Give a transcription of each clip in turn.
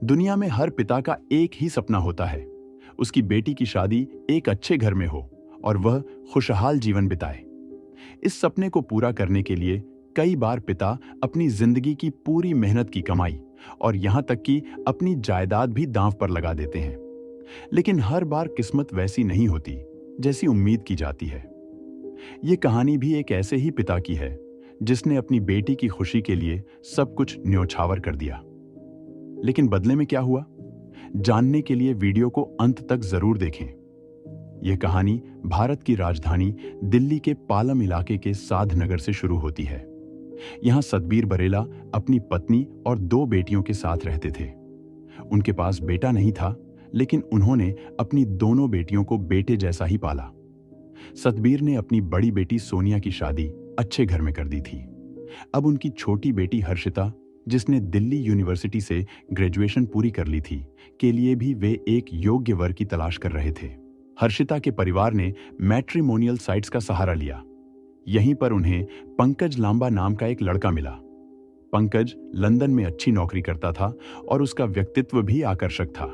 दुनिया में हर पिता का एक ही सपना होता है, उसकी बेटी की शादी एक अच्छे घर में हो और वह खुशहाल जीवन बिताए। इस सपने को पूरा करने के लिए कई बार पिता अपनी जिंदगी की पूरी मेहनत की कमाई और यहां तक कि अपनी जायदाद भी दांव पर लगा देते हैं। लेकिन हर बार किस्मत वैसी नहीं होती जैसी उम्मीद की जाती है। ये कहानी भी एक ऐसे ही पिता की है जिसने अपनी बेटी की खुशी के लिए सब कुछ न्योछावर कर दिया। लेकिन बदले में क्या हुआ, जानने के लिए वीडियो को अंत तक जरूर देखें। यह कहानी भारत की राजधानी दिल्ली के पालम इलाके के साधनगर से शुरू होती है। यहां सतबीर बरेला अपनी पत्नी और 2 बेटियों के साथ रहते थे। उनके पास बेटा नहीं था, लेकिन उन्होंने अपनी दोनों बेटियों को बेटे जैसा ही पाला। सतबीर ने अपनी बड़ी बेटी सोनिया की शादी अच्छे घर में कर दी थी। अब उनकी छोटी बेटी हर्षिता, जिसने दिल्ली यूनिवर्सिटी से ग्रेजुएशन पूरी कर ली थी, के लिए भी वे एक योग्य वर की तलाश कर रहे थे। हर्षिता के परिवार ने मैट्रिमोनियल साइट्स का सहारा लिया। यहीं पर उन्हें पंकज लांबा नाम का एक लड़का मिला। पंकज लंदन में अच्छी नौकरी करता था और उसका व्यक्तित्व भी आकर्षक था।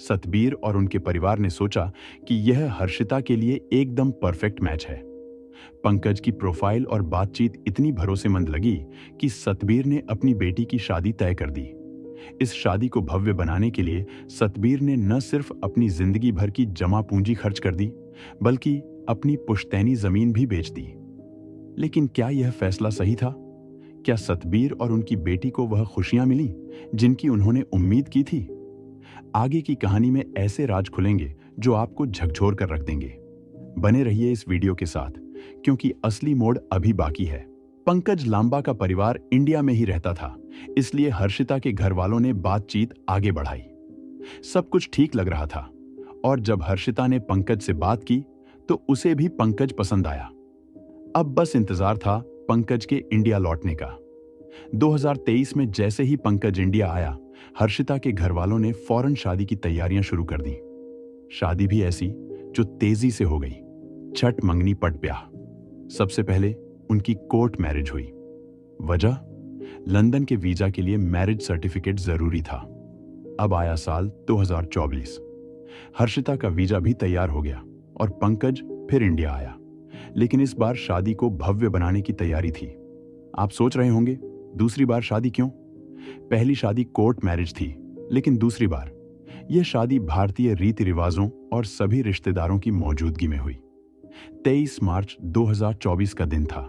सतबीर और उनके परिवार ने सोचा कि यह हर्षिता के लिए एकदम परफेक्ट मैच है। पंकज की प्रोफाइल और बातचीत इतनी भरोसेमंद लगी कि सतबीर ने अपनी बेटी की शादी तय कर दी। इस शादी को भव्य बनाने के लिए सतबीर ने न सिर्फ अपनी जिंदगी भर की जमा पूंजी खर्च कर दी, बल्कि अपनी पुश्तैनी जमीन भी बेच दी। लेकिन क्या यह फैसला सही था? क्या सतबीर और उनकी बेटी को वह खुशियां मिली जिनकी उन्होंने उम्मीद की थी? आगे की कहानी में ऐसे राज खुलेंगे जो आपको झकझोर कर रख देंगे। बने रहिए इस वीडियो के साथ, क्योंकि असली मोड़ अभी बाकी है। पंकज लांबा का परिवार इंडिया में ही रहता था, इसलिए हर्षिता के घर वालों ने बातचीत आगे बढ़ाई। सब कुछ ठीक लग रहा था और जब हर्षिता ने पंकज से बात की तो उसे भी पंकज पसंद आया। अब बस इंतजार था पंकज के इंडिया लौटने का। 2023 में जैसे ही पंकज इंडिया आया, हर्षिता के घर वालों ने फौरन शादी की तैयारियां शुरू कर दी। शादी भी ऐसी जो तेजी से हो गई। छठ मंगनी पट ब्याह। सबसे पहले उनकी कोर्ट मैरिज हुई। वजह, लंदन के वीजा के लिए मैरिज सर्टिफिकेट जरूरी था। अब आया साल 2024। हर्षिता का वीजा भी तैयार हो गया और पंकज फिर इंडिया आया। लेकिन इस बार शादी को भव्य बनाने की तैयारी थी। आप सोच रहे होंगे, दूसरी बार शादी क्यों? पहली शादी कोर्ट मैरिज थी, लेकिन दूसरी बार यह शादी भारतीय रीति रिवाजों और सभी रिश्तेदारों की मौजूदगी में हुई। 23 मार्च 2024 का दिन था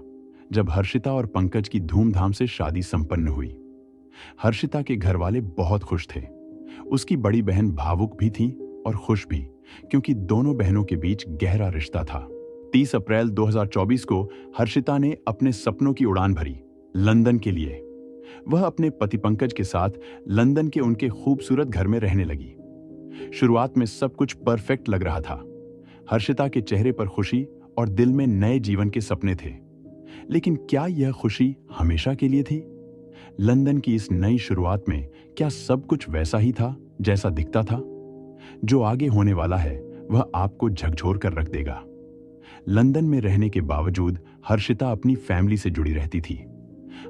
जब हर्षिता और पंकज की धूमधाम से शादी संपन्न हुई। हर्षिता के घर वाले बहुत खुश थे। उसकी बड़ी बहन भावुक भी थी और खुश भी, क्योंकि दोनों बहनों के बीच गहरा रिश्ता था। 30 अप्रैल 2024 को हर्षिता ने अपने सपनों की उड़ान भरी, लंदन के लिए। वह अपने पति पंकज के साथ लंदन के उनके खूबसूरत घर में रहने लगी। शुरुआत में सब कुछ परफेक्ट लग रहा था। हर्षिता के चेहरे पर खुशी और दिल में नए जीवन के सपने थे। लेकिन क्या यह खुशी हमेशा के लिए थी? लंदन की इस नई शुरुआत में क्या सब कुछ वैसा ही था जैसा दिखता था? जो आगे होने वाला है वह आपको झकझोर कर रख देगा। लंदन में रहने के बावजूद हर्षिता अपनी फैमिली से जुड़ी रहती थी।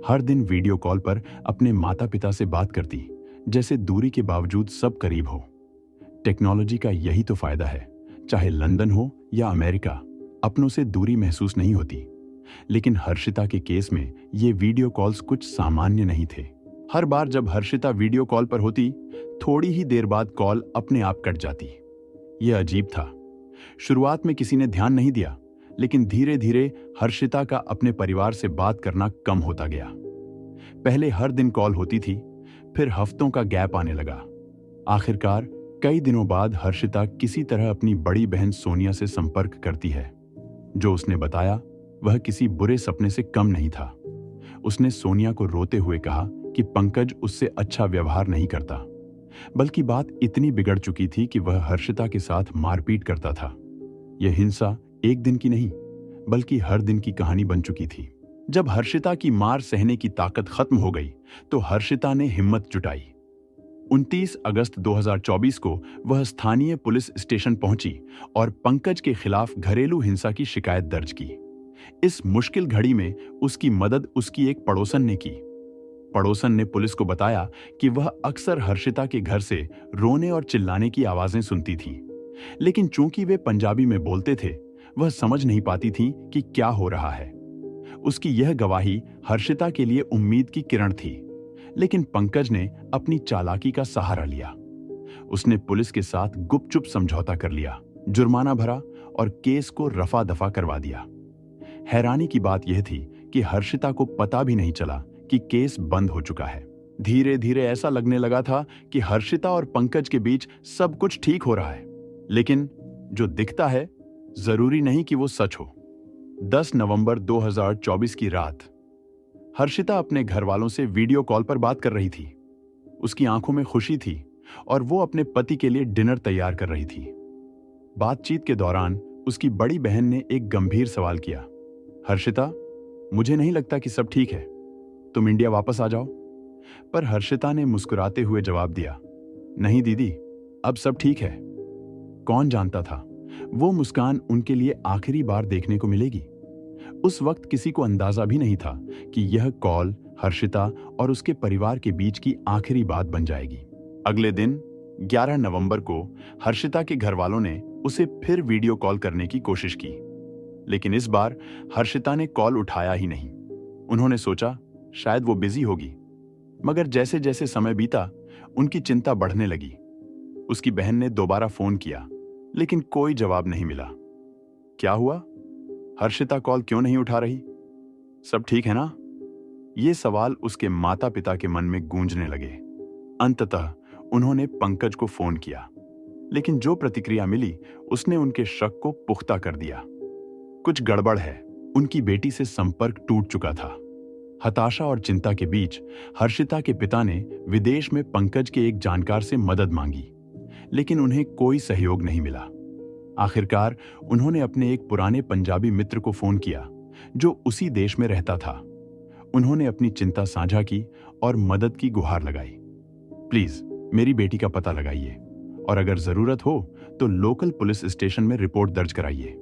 हर दिन वीडियो कॉल पर अपने माता पिता से बात करती, जैसे दूरी के बावजूद सब करीब हो। टेक्नोलॉजी का यही तो फायदा है। चाहे लंदन हो या अमेरिका, अपनों से दूरी महसूस नहीं होती। लेकिन हर्षिता के केस में ये वीडियो कॉल्स कुछ सामान्य नहीं थे। हर बार जब हर्षिता वीडियो कॉल पर होती, थोड़ी ही देर बाद कॉल अपने आप कट जाती। यह अजीब था। शुरुआत में किसी ने ध्यान नहीं दिया, लेकिन धीरे धीरे हर्षिता का अपने परिवार से बात करना कम होता गया। पहले हर दिन कॉल होती थी, फिर हफ्तों का गैप आने लगा। आखिरकार कई दिनों बाद हर्षिता किसी तरह अपनी बड़ी बहन सोनिया से संपर्क करती है। जो उसने बताया वह किसी बुरे सपने से कम नहीं था। उसने सोनिया को रोते हुए कहा कि पंकज उससे अच्छा व्यवहार नहीं करता, बल्कि बात इतनी बिगड़ चुकी थी कि वह हर्षिता के साथ मारपीट करता था। यह हिंसा एक दिन की नहीं, बल्कि हर दिन की कहानी बन चुकी थी। जब हर्षिता की मार सहने की ताकत खत्म हो गई तो हर्षिता ने हिम्मत जुटाई। 29 अगस्त 2024 को वह स्थानीय पुलिस स्टेशन पहुंची और पंकज के खिलाफ घरेलू हिंसा की शिकायत दर्ज की। इस मुश्किल घड़ी में उसकी मदद उसकी एक पड़ोसन ने की। पड़ोसन ने पुलिस को बताया कि वह अक्सर हर्षिता के घर से रोने और चिल्लाने की आवाजें सुनती थी, लेकिन चूंकि वे पंजाबी में बोलते थे, वह समझ नहीं पाती थी कि क्या हो रहा है। उसकी यह गवाही हर्षिता के लिए उम्मीद की किरण थी, लेकिन पंकज ने अपनी चालाकी का सहारा लिया। उसने पुलिस के साथ गुपचुप समझौता कर लिया, जुर्माना भरा और केस को रफा दफा करवा दिया। हैरानी की बात यह थी कि हर्षिता को पता भी नहीं चला कि केस बंद हो चुका है। धीरे धीरे ऐसा लगने लगा था कि हर्षिता और पंकज के बीच सब कुछ ठीक हो रहा है, लेकिन जो दिखता है जरूरी नहीं कि वो सच हो। 10 नवंबर 2024 की रात हर्षिता अपने घर वालों से वीडियो कॉल पर बात कर रही थी। उसकी आंखों में खुशी थी और वो अपने पति के लिए डिनर तैयार कर रही थी। बातचीत के दौरान उसकी बड़ी बहन ने एक गंभीर सवाल किया, हर्षिता, मुझे नहीं लगता कि सब ठीक है, तुम इंडिया वापस आ जाओ। पर हर्षिता ने मुस्कुराते हुए जवाब दिया, नहीं दीदी, अब सब ठीक है। कौन जानता था वो मुस्कान उनके लिए आखिरी बार देखने को मिलेगी। उस वक्त किसी को अंदाजा भी नहीं था कि यह कॉल हर्षिता और उसके परिवार के बीच की आखिरी बात बन जाएगी। अगले दिन 11 नवंबर को हर्षिता के घर वालों ने उसे फिर वीडियो कॉल करने की कोशिश की, लेकिन इस बार हर्षिता ने कॉल उठाया ही नहीं। उन्होंने सोचा शायद वो बिजी होगी, मगर जैसे जैसे समय बीता उनकी चिंता बढ़ने लगी। उसकी बहन ने दोबारा फोन किया, लेकिन कोई जवाब नहीं मिला। क्या हुआ? हर्षिता कॉल क्यों नहीं उठा रही? सब ठीक है ना? ये सवाल उसके माता पिता के मन में गूंजने लगे। अंततः उन्होंने पंकज को फोन किया, लेकिन जो प्रतिक्रिया मिली उसने उनके शक को पुख्ता कर दिया। कुछ गड़बड़ है। उनकी बेटी से संपर्क टूट चुका था। हताशा और चिंता के बीच हर्षिता के पिता ने विदेश में पंकज के एक जानकार से मदद मांगी, लेकिन उन्हें कोई सहयोग नहीं मिला। आखिरकार उन्होंने अपने एक पुराने पंजाबी मित्र को फोन किया जो उसी देश में रहता था। उन्होंने अपनी चिंता साझा की और मदद की गुहार लगाई। प्लीज मेरी बेटी का पता लगाइए और अगर जरूरत हो तो लोकल पुलिस स्टेशन में रिपोर्ट दर्ज कराइए।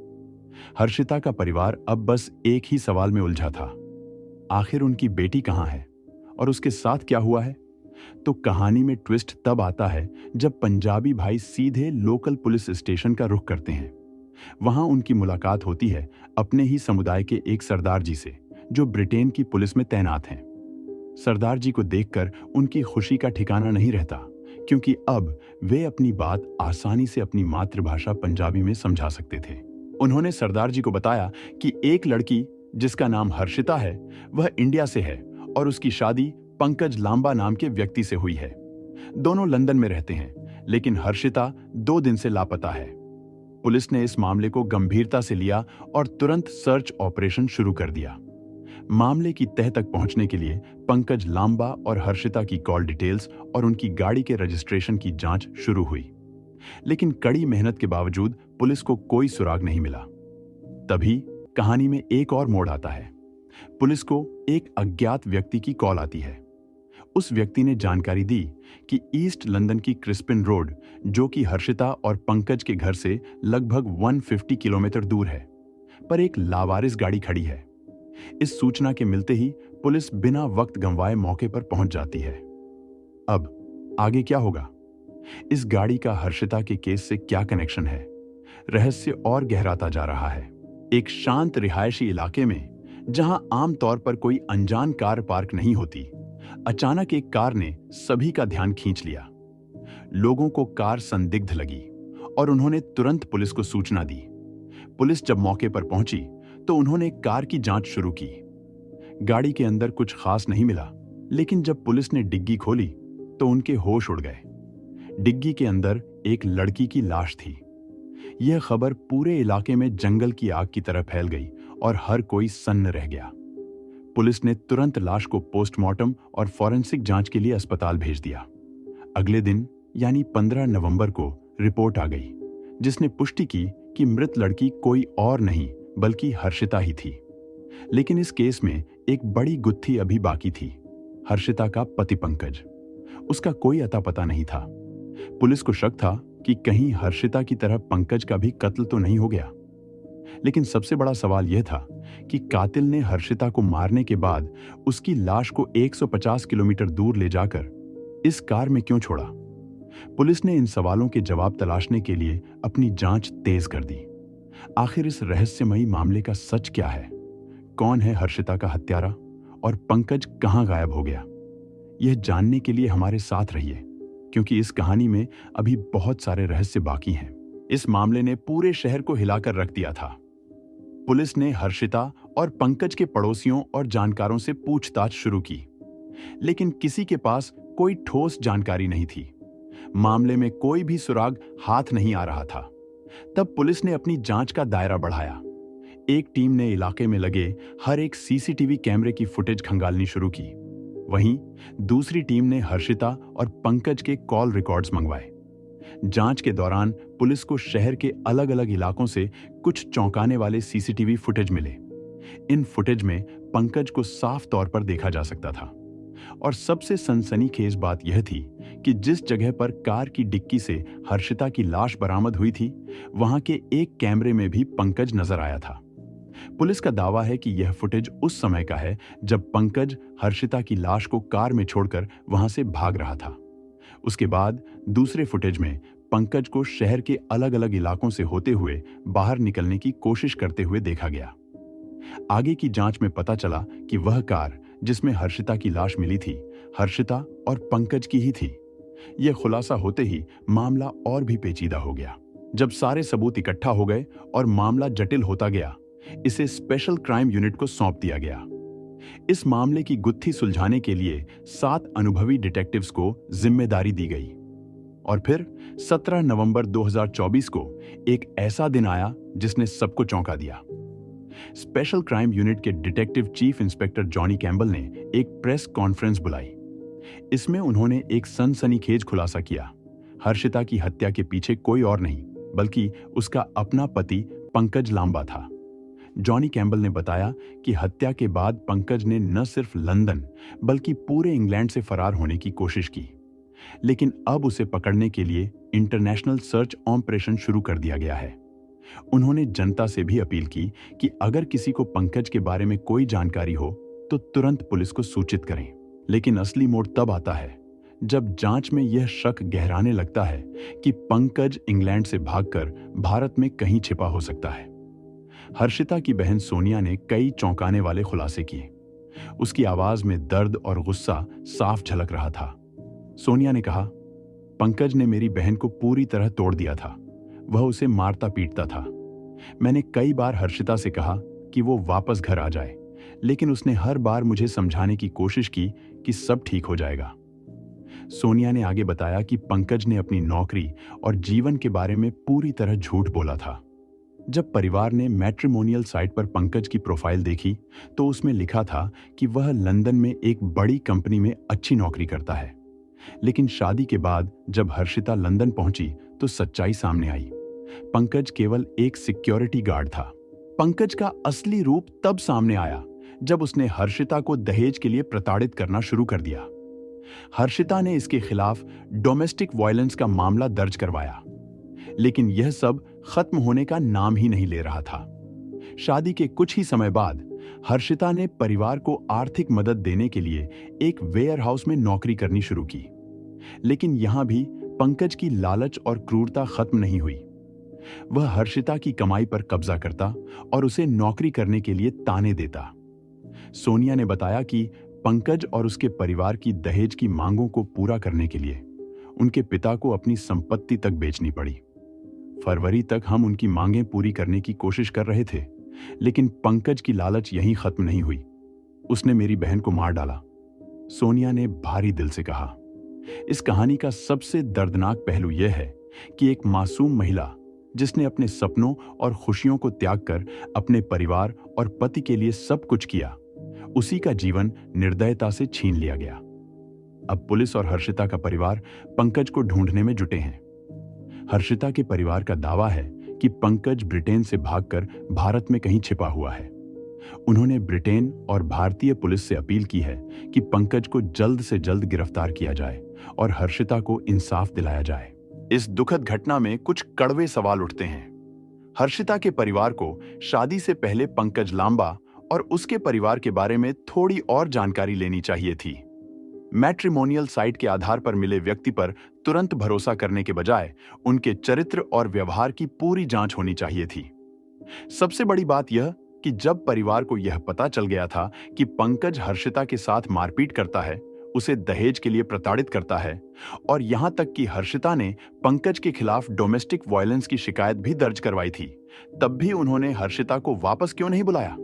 हर्षिता का परिवार अब बस एक ही सवाल में उलझा था, आखिर उनकी बेटी कहां है और उसके साथ क्या हुआ है। तो कहानी में ट्विस्ट तब आता है जब पंजाबी भाई सीधे लोकल पुलिस स्टेशन का रुख करते हैं। वहां उनकी मुलाकात होती है अपने ही समुदाय के एक सरदार जी से, जो ब्रिटेन की पुलिस में तैनात हैं। सरदार जी को देखकर उनकी खुशी का ठिकाना नहीं रहता, क्योंकि अब वे अपनी बात आसानी से अपनी मातृभाषा पंजाबी में समझा सकते थे। उन्होंने सरदार जी को बताया कि एक लड़की जिसका नाम हर्षिता है वह इंडिया से है और उसकी शादी पंकज लांबा नाम के व्यक्ति से हुई है। दोनों लंदन में रहते हैं, लेकिन हर्षिता 2 दिन से लापता है। पुलिस ने इस मामले को गंभीरता से लिया और तुरंत सर्च ऑपरेशन शुरू कर दिया। मामले की तह तक पहुंचने के लिए पंकज लांबा और हर्षिता की कॉल डिटेल्स और उनकी गाड़ी के रजिस्ट्रेशन की जांच शुरू हुई, लेकिन कड़ी मेहनत के बावजूद पुलिस को कोई सुराग नहीं मिला। तभी कहानी में एक और मोड़ आता है। पुलिस को एक अज्ञात व्यक्ति की कॉल आती है। उस व्यक्ति ने जानकारी दी कि ईस्ट लंदन की क्रिस्पिन रोड, जो कि हर्षिता और पंकज के घर से लगभग 150 किलोमीटर दूर है, पर एक लावारिस गाड़ी खड़ी है। इस सूचना के मिलते ही पुलिस बिना वक्त गंवाए मौके पर पहुंच जाती है। अब आगे क्या होगा? इस गाड़ी का हर्षिता के केस से क्या कनेक्शन है? रहस्य और गहराता जा रहा है। एक शांत रिहायशी इलाके में, जहां आमतौर पर कोई अनजान कार पार्क नहीं होती, अचानक एक कार ने सभी का ध्यान खींच लिया। लोगों को कार संदिग्ध लगी और उन्होंने तुरंत पुलिस को सूचना दी। पुलिस जब मौके पर पहुंची तो उन्होंने कार की जांच शुरू की। गाड़ी के अंदर कुछ खास नहीं मिला, लेकिन जब पुलिस ने डिग्गी खोली तो उनके होश उड़ गए। डिग्गी के अंदर एक लड़की की लाश थी। यह खबर पूरे इलाके में जंगल की आग की तरह फैल गई और हर कोई सन्न रह गया। पुलिस ने तुरंत लाश को पोस्टमार्टम और फॉरेंसिक जांच के लिए अस्पताल भेज दिया। अगले दिन यानी 15 नवंबर को रिपोर्ट आ गई, जिसने पुष्टि की कि मृत लड़की कोई और नहीं बल्कि हर्षिता ही थी। लेकिन इस केस में एक बड़ी गुत्थी अभी बाकी थी, हर्षिता का पति पंकज। उसका कोई अता पता नहीं था। पुलिस को शक था कि कहीं हर्षिता की तरह पंकज का भी कत्ल तो नहीं हो गया। लेकिन सबसे बड़ा सवाल यह था कि कातिल ने हर्षिता को मारने के बाद उसकी लाश को 150 किलोमीटर दूर ले जाकर इस कार में क्यों छोड़ा। पुलिस ने इन सवालों के जवाब तलाशने के लिए अपनी जांच तेज कर दी। आखिर इस रहस्यमयी मामले का सच क्या है? कौन है हर्षिता का हत्यारा और पंकज कहां गायब हो गया? यह जानने के लिए हमारे साथ रहिए, क्योंकि इस कहानी में अभी बहुत सारे रहस्य बाकी हैं। इस मामले ने पूरे शहर को हिलाकर रख दिया था। पुलिस ने हर्षिता और पंकज के पड़ोसियों और जानकारों से पूछताछ शुरू की, लेकिन किसी के पास कोई ठोस जानकारी नहीं थी। मामले में कोई भी सुराग हाथ नहीं आ रहा था। तब पुलिस ने अपनी जांच का दायरा बढ़ाया। एक टीम ने इलाके में लगे हर एक सीसीटीवी कैमरे की फुटेज खंगालनी शुरू की। वहीं दूसरी टीम ने हर्षिता और पंकज के कॉल रिकॉर्ड्स मंगवाए। जांच के दौरान पुलिस को शहर के अलग अलग इलाकों से कुछ चौंकाने वाले सीसीटीवी फुटेज मिले। इन फुटेज में पंकज को साफ तौर पर देखा जा सकता था। और सबसे सनसनीखेज बात यह थी कि जिस जगह पर कार की डिक्की से हर्षिता की लाश बरामद हुई थी, वहां के एक कैमरे में भी पंकज नजर आया था। पुलिस का दावा है कि यह फुटेज उस समय का है जब पंकज हर्षिता की लाश को कार में छोड़कर वहां से भाग रहा था। उसके बाद दूसरे फुटेज में पंकज को शहर के अलग अलग इलाकों से होते हुए बाहर निकलने की कोशिश करते हुए देखा गया। आगे की जांच में पता चला कि वह कार जिसमें हर्षिता की लाश मिली थी, हर्षिता और पंकज की ही थी। यह खुलासा होते ही मामला और भी पेचीदा हो गया। जब सारे सबूत इकट्ठा हो गए और मामला जटिल होता गया, इसे स्पेशल क्राइम यूनिट को सौंप दिया गया। इस मामले की गुत्थी सुलझाने के लिए 7 अनुभवी डिटेक्टिव्स को जिम्मेदारी दी गई। और फिर 17 नवंबर 2024 को एक ऐसा दिन आया जिसने सबको चौंका दिया। स्पेशल क्राइम यूनिट के detective chief inspector Johnny Campbell ने एक प्रेस कॉन्फ्रेंस बुलाई। इसमें उन्होंने एक सनसनीखेज खुलासा किया। हर्षिता की हत्या के पीछे कोई और नहीं बल्कि उसका अपना पति पंकज लांबा था। जॉनी कैम्बल ने बताया कि हत्या के बाद पंकज ने न सिर्फ लंदन बल्कि पूरे इंग्लैंड से फरार होने की कोशिश की, लेकिन अब उसे पकड़ने के लिए इंटरनेशनल सर्च ऑपरेशन शुरू कर दिया गया है। उन्होंने जनता से भी अपील की कि अगर किसी को पंकज के बारे में कोई जानकारी हो तो तुरंत पुलिस को सूचित करें। लेकिन असली मोड़ तब आता है जब जांच में यह शक गहराने लगता है कि पंकज इंग्लैंड से भागकर भारत में कहीं छिपा हो सकता है। हर्षिता की बहन सोनिया ने कई चौंकाने वाले खुलासे किए। उसकी आवाज में दर्द और गुस्सा साफ झलक रहा था। सोनिया ने कहा, पंकज ने मेरी बहन को पूरी तरह तोड़ दिया था। वह उसे मारता पीटता था। मैंने कई बार हर्षिता से कहा कि वो वापस घर आ जाए, लेकिन उसने हर बार मुझे समझाने की कोशिश की कि सब ठीक हो जाएगा। सोनिया ने आगे बताया कि पंकज ने अपनी नौकरी और जीवन के बारे में पूरी तरह झूठ बोला था। जब परिवार ने मैट्रिमोनियल साइट पर पंकज की प्रोफाइल देखी तो उसमें लिखा था कि वह लंदन में एक बड़ी कंपनी में अच्छी नौकरी करता है। लेकिन शादी के बाद जब हर्षिता लंदन पहुंची तो सच्चाई सामने आई। पंकज केवल एक सिक्योरिटी गार्ड था। पंकज का असली रूप तब सामने आया जब उसने हर्षिता को दहेज के लिए प्रताड़ित करना शुरू कर दिया। हर्षिता ने इसके खिलाफ डोमेस्टिक वायलेंस का मामला दर्ज करवाया, लेकिन यह सब खत्म होने का नाम ही नहीं ले रहा था। शादी के कुछ ही समय बाद हर्षिता ने परिवार को आर्थिक मदद देने के लिए एक वेयरहाउस में नौकरी करनी शुरू की। लेकिन यहां भी पंकज की लालच और क्रूरता खत्म नहीं हुई। वह हर्षिता की कमाई पर कब्जा करता और उसे नौकरी करने के लिए ताने देता। सोनिया ने बताया कि पंकज और उसके परिवार की दहेज की मांगों को पूरा करने के लिए उनके पिता को अपनी संपत्ति तक बेचनी पड़ी। फरवरी तक हम उनकी मांगें पूरी करने की कोशिश कर रहे थे, लेकिन पंकज की लालच यहीं खत्म नहीं हुई। उसने मेरी बहन को मार डाला, सोनिया ने भारी दिल से कहा। इस कहानी का सबसे दर्दनाक पहलू यह है कि एक मासूम महिला जिसने अपने सपनों और खुशियों को त्याग कर अपने परिवार और पति के लिए सब कुछ किया, उसी का जीवन निर्दयता से छीन लिया गया। अब पुलिस और हर्षिता का परिवार पंकज को ढूंढने में जुटे हैं। हर्षिता के परिवार का दावा है कि पंकज ब्रिटेन से भागकर भारत में कहीं छिपा हुआ है। उन्होंने ब्रिटेन और भारतीय पुलिस से अपील की है कि पंकज को जल्द से जल्द गिरफ्तार किया जाए और हर्षिता को इंसाफ दिलाया जाए। इस दुखद घटना में कुछ कड़वे सवाल उठते हैं। हर्षिता के परिवार को शादी से पहले पंकज लांबा और उसके परिवार के बारे में थोड़ी और जानकारी लेनी चाहिए थी। मैट्रिमोनियल साइट के आधार पर मिले व्यक्ति पर तुरंत भरोसा करने के बजाय उनके चरित्र और व्यवहार की पूरी जांच होनी चाहिए थी। सबसे बड़ी बात यह कि जब परिवार को यह पता चल गया था कि पंकज हर्षिता के साथ मारपीट करता है, उसे दहेज के लिए प्रताड़ित करता है और यहां तक कि हर्षिता ने पंकज के खिलाफ डोमेस्टिक वायलेंस की शिकायत भी दर्ज करवाई थी, तब भी उन्होंने हर्षिता को वापस क्यों नहीं बुलाया?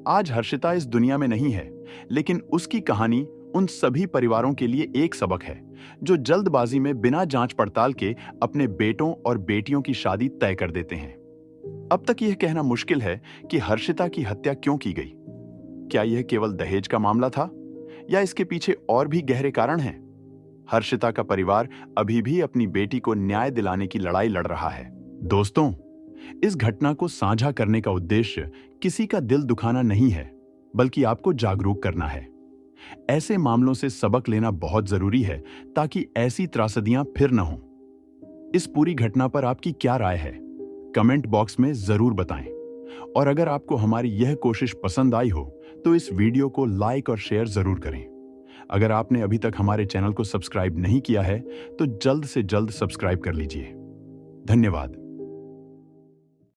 आज हर्षिता इस दुनिया में नहीं है, लेकिन उसकी कहानी उन सभी परिवारों के लिए एक सबक है जो जल्दबाजी में बिना जांच पड़ताल के अपने बेटों और बेटियों की शादी तय कर देते हैं। अब तक यह कहना मुश्किल है कि हर्षिता की हत्या क्यों की गई। क्या यह केवल दहेज का मामला था या इसके पीछे और भी गहरे कारण हैं? हर्षिता का परिवार अभी भी अपनी बेटी को न्याय दिलाने की लड़ाई लड़ रहा है। दोस्तों, इस घटना को साझा करने का उद्देश्य किसी का दिल दुखाना नहीं है, बल्कि आपको जागरूक करना है। ऐसे मामलों से सबक लेना बहुत जरूरी है ताकि ऐसी त्रासदियां फिर न हों। इस पूरी घटना पर आपकी क्या राय है? कमेंट बॉक्स में जरूर बताएं। और अगर आपको हमारी यह कोशिश पसंद आई हो तो इस वीडियो को लाइक और शेयर जरूर करें। अगर आपने अभी तक हमारे चैनल को सब्सक्राइब नहीं किया है तो जल्द से जल्द सब्सक्राइब कर लीजिए। धन्यवाद।